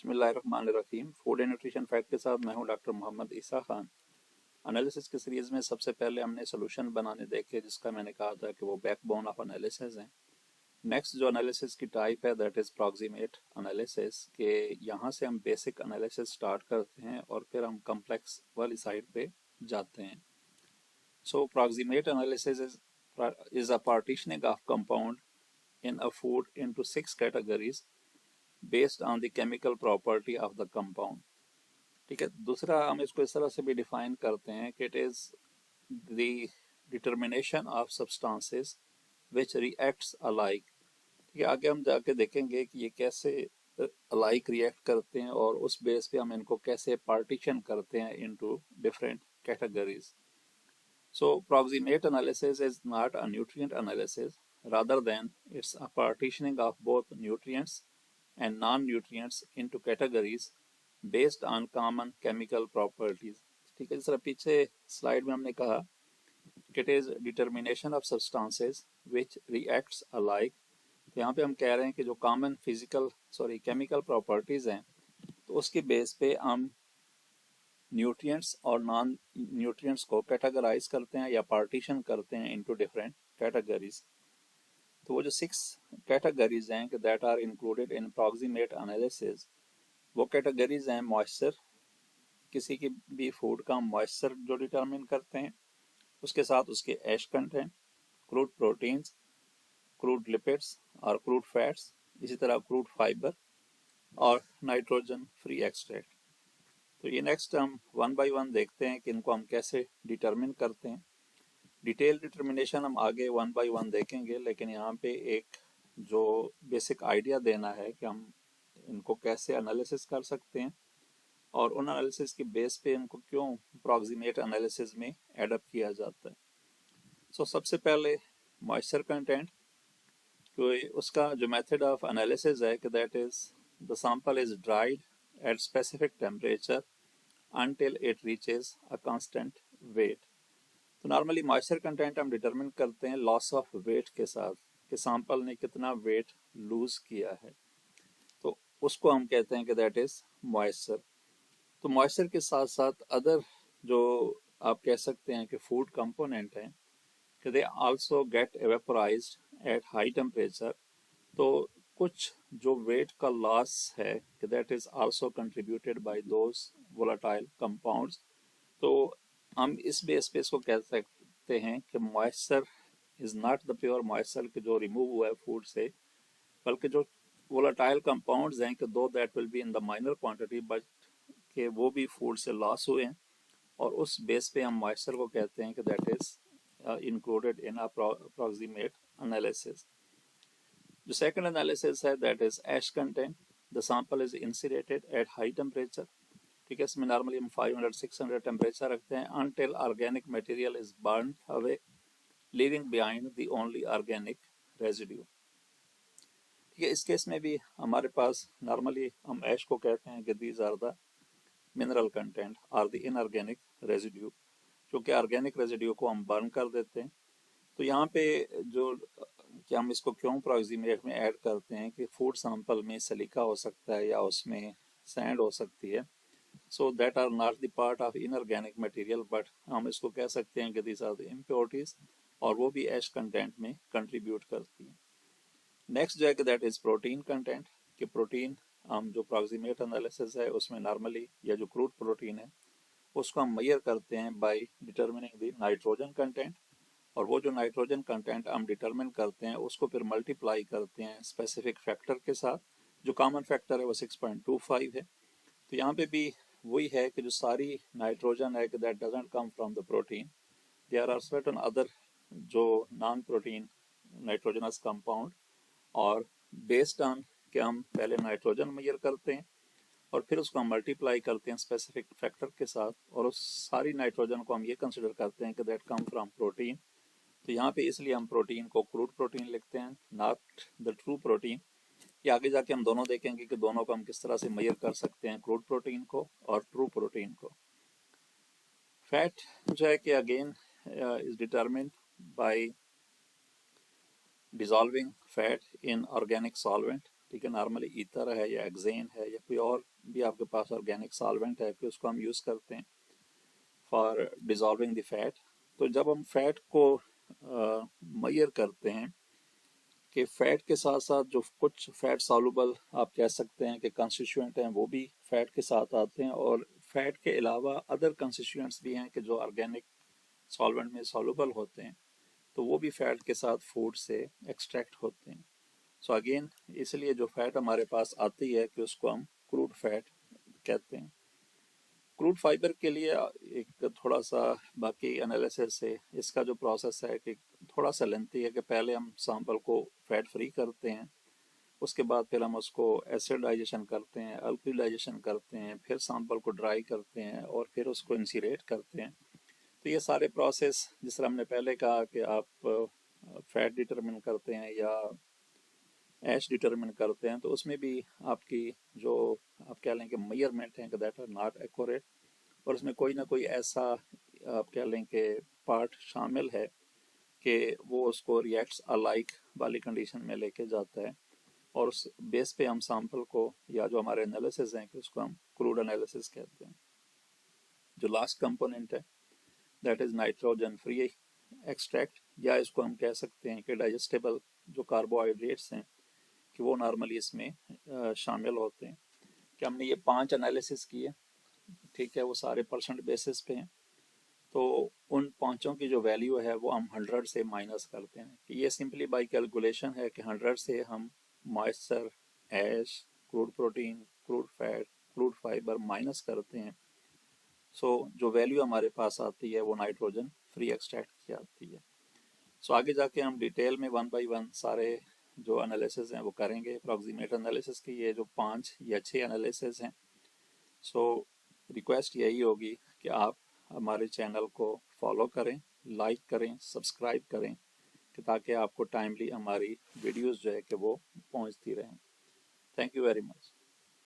बिस्मिल्लाहिर्रहमानिर्रहीम। Food and nutrition fact के साथ मैं हूं डॉक्टर मोहम्मद ईसा खान। एनालिसिस की सीरीज़ में सबसे पहले हमने सोल्यूशन बनाने देखे, जिसका मैंने कहा था कि वो बैकबोन ऑफ एनालिसिस है। नेक्स्ट जो एनालिसिस की टाइप है दैट इज़ प्रॉक्सिमेट एनालिसिस, के यहाँ से हम बेसिक एनालिसिस स्टार्ट करते हैं और फिर हम कम्प्लेक्स वाली साइड पे जाते हैं। So proximate analysis is a partitioning of compound in a food into 6 categories based on the chemical property of the compound। ठीक है, दूसरा हम इसको इस तरह से भी डिफाइन करते हैं कि it is the determination of substances which reacts alike. ठीक है, आगे हम जाके देखेंगे कि ये कैसे अलाइक रिएक्ट करते हैं और उस बेस पे हम इनको कैसे पार्टीशन करते हैं into different categories. So proximate analysis is not a nutrient analysis, rather than it's a partitioning of both nutrients and non-nutrients into categories based on common chemical properties। ठीक है, जिस तरह पीछे स्लाइड में हमने कहा कि it is determination of substances which reacts alike। तो यहाँ पे हम कह रहे हैं कि जो कॉमन केमिकल प्रॉपर्टीज हैं, तो उसकी बेस पे हम न्यूट्रिएंट्स और नॉन न्यूट्रिएंट्स को कैटेगराइज करते हैं या पार्टीशन करते हैं इनटू डिफरेंट कैटेगरीज। तो वो जो 6 कैटेगरीज हैं कि that are included in proximate analysis, वो कैटेगरीज हैं मॉइस्चर, किसी की भी फूड का मॉइस्चर जो डिटरमिन करते हैं, उसके साथ उसके ash content, crude proteins, crude lipids और क्रूड फैट्स, इसी तरह क्रूड फाइबर और नाइट्रोजन फ्री एक्सट्रैक्ट। तो ये नेक्स्ट हम वन बाय वन देखते हैं कि इनको हम कैसे डिटरमिन करते हैं। डिटेल डिटर्मिनेशन हम आगे वन बाय वन देखेंगे, लेकिन यहाँ पे एक जो बेसिक आइडिया देना है कि हम इनको कैसे एनालिसिस कर सकते हैं और उन एनालिसिस की बेस पे इनको क्यों प्रॉक्सिमेट एनालिसिस में एडअप किया जाता है। सो सबसे पहले मॉइस्चर कंटेंट, उसका जो मेथड ऑफ एनालिसिस है कि that is the sample is dried at specific temperature until it reaches a constant weight। तो नॉर्मली मॉइस्चर कंटेंट हम डिटरमिन करते हैं लॉस ऑफ वेट के साथ, कि सैंपल ने कितना वेट लूज किया है, तो उसको हम कहते हैं कि दैट इज मॉइस्चर। तो मॉइस्चर के साथ साथ अदर जो आप कह सकते हैं कि फूड कंपोनेंट हैं कि they also get evaporized at high temperature. तो कुछ जो वेट का लॉस है कि that is also contributed by those volatile compounds. तो हम इस बेस पे इसको कह सकते हैं कि moisture is not the pure moisture कि जो रिमूव हुआ है फूड से, बल्कि जो वोलाटाइल कंपाउंड्स हैं कि दो that will be in the minor quantity but के वो भी फूड से लॉस हुए हैं, और उस बेस पे हम मॉइस्चर को कहते हैं कि that is included in a proximate analysis. जो सेकंड एनालिसिस है that is ash content. The sample is incinerated at high temperature. ठीक है, इसमें नॉर्मली हम 500-600 टेम्परेचर रखते हैं until organic material is burn away, leaving behind the only organic residue. ठीक है, इस केस में भी हमारे पास नॉर्मली हम एश को कहते हैं कि these are the mineral content और द इनऑर्गेनिक रेजिड्यू, क्योंकि ऑर्गेनिक रेजिड्यू को हम बर्न कर देते हैं। तो यहाँ पे जो कि हम इसको क्यों प्रॉक्सिमेट में ऐड करते हैं कि फूड सैंपल में सिलिका हो सकता है या उसमें सैंड हो सकती है, so that are not the part of inorganic material, but हम इसको कह सकते हैं कि दिस आर द इम्प्योरिटीज, और वो भी एश कंटेंट में कंट्रीब्यूट करती हैं। नेक्स्ट जो है कि दैट इज प्रोटीन कंटेंट, कि प्रोटीन हम जो प्रॉक्सिमेट एनालिसिस है उसमें नॉर्मली या जो क्रूड प्रोटीन है उसको हम मेजर करते हैं by determining the nitrogen content, और वो जो नाइट्रोजन कंटेंट हम डिटरमिन करते हैं उसको फिर मल्टीप्लाई करते हैं स्पेसिफिक फैक्टर के साथ। जो कॉमन फैक्टर है वो 6.25 है। तो यहाँ पे भी वही है कि जो सारी नाइट्रोजन है कि that doesn't come from the protein, there are certain other जो नॉन प्रोटीन नाइट्रोजनस कंपाउंड, और बेस्ड ऑन कि हम पहले नाइट्रोजन मेजर करते हैं और फिर उसको हम मल्टीप्लाई करते हैं स्पेसिफिक फैक्टर के साथ, और उस सारी नाइट्रोजन को हम ये कंसिडर करते हैं कि दैट कम फ्रॉम प्रोटीन। तो यहाँ पे इसलिए हम प्रोटीन को क्रूड प्रोटीन लिखते हैं, नॉट द ट्रू प्रोटीन। ये आगे जाके हम दोनों देखेंगे कि दोनों को हम किस तरह से मेजर कर सकते हैं, क्रूड प्रोटीन को और ट्रू प्रोटीन को। फैट जो है कि again is determined bye dissolving fat in organic solvent. ठीक है, नॉर्मली ईथर है या एक्सेन है या कोई और पास ऑर्गेनिक सॉल्वेंट है कि उसको हम यूज़ करते हैं फॉर डिज़ोल्विंग द फैट। तो जब हम फैट को मेजर करते हैं कि फैट के साथ साथ जो कुछ फैट सॉल्युबल आप कह सकते हैं कि कंस्टिट्यूएंट हैं वो भी फैट के साथ आते हैं, और फैट के अलावा अदर कंस्टिट्यूएंट्स भी हैं कि जो ऑर्गेनिक सॉल्वेंट में सॉल्युबल होते हैं, तो वो भी फैट के साथ फूड से एक्सट्रैक्ट होते हैं। सो अगेन इसलिए जो फैट हमारे पास आती है कि उसको हम क्रूड फैट कहते हैं। क्रूड फाइबर के लिए एक थोड़ा सा बाकी एनालिसिस से इसका जो प्रोसेस है कि थोड़ा सा लेंथी है कि पहले हम सैंपल को फैट फ्री करते हैं, उसके बाद फिर हम उसको एसिडाइजेशन करते हैं, अल्कलिडाइजेशन करते हैं, फिर सैंपल को ड्राई करते हैं और फिर उसको इंसीरेट करते हैं। तो ये सारे प्रोसेस जिस तरह हमने पहले कहा कि आप फैट डिटरमिन करते हैं या एच डिटरमिन करते हैं, तो उसमें भी आपकी जो आप कह लें कि मेजरमेंट हैं कि दैट आर नॉट एक्यूरेट, और उसमें कोई ना कोई ऐसा आप कह लें कि पार्ट शामिल है कि वो उसको रिएक्ट्स अलाइक वाली कंडीशन में लेके जाता है, और उस बेस पे हम सैंपल को या जो हमारे एनालिसिस हैं कि उसको हम क्रूड एनालिसिस कहते हैं। जो लास्ट कंपोनेंट है that is nitrogen free extract, या इसको हम कह सकते हैं कि डाइजेस्टेबल जो कार्बोहाइड्रेट्स हैं कि वो नॉर्मली इसमें शामिल होते हैं। कि हमने ये 5 एनालिसिस किए, ठीक है, वो सारे परसेंट बेसिस पे हैं, तो उन पांचों की जो वैल्यू है वो हम 100 से माइनस करते हैं। कि ये सिंपली बाई कैलकुलेशन है कि 100 से हम moisture, ash, crude protein, crude fat, crude fibre minus करते हैं। सो जो वैल्यू हमारे पास आती है वो नाइट्रोजन फ्री एक्सट्रैक्ट की आती है। सो आगे जाके हम डिटेल में 1 बाई 1 सारे जो एनालिसिस हैं वो करेंगे। अप्रॉक्सीमेट एनालिसिस की ये जो 5 या 6 एनालिसिस हैं। सो रिक्वेस्ट यही होगी कि आप हमारे चैनल को फॉलो करें, लाइक करें, सब्सक्राइब करें, कि ताकि आपको टाइमली हमारी वीडियोस जो है कि वो पहुंचती रहें। Thank you very much.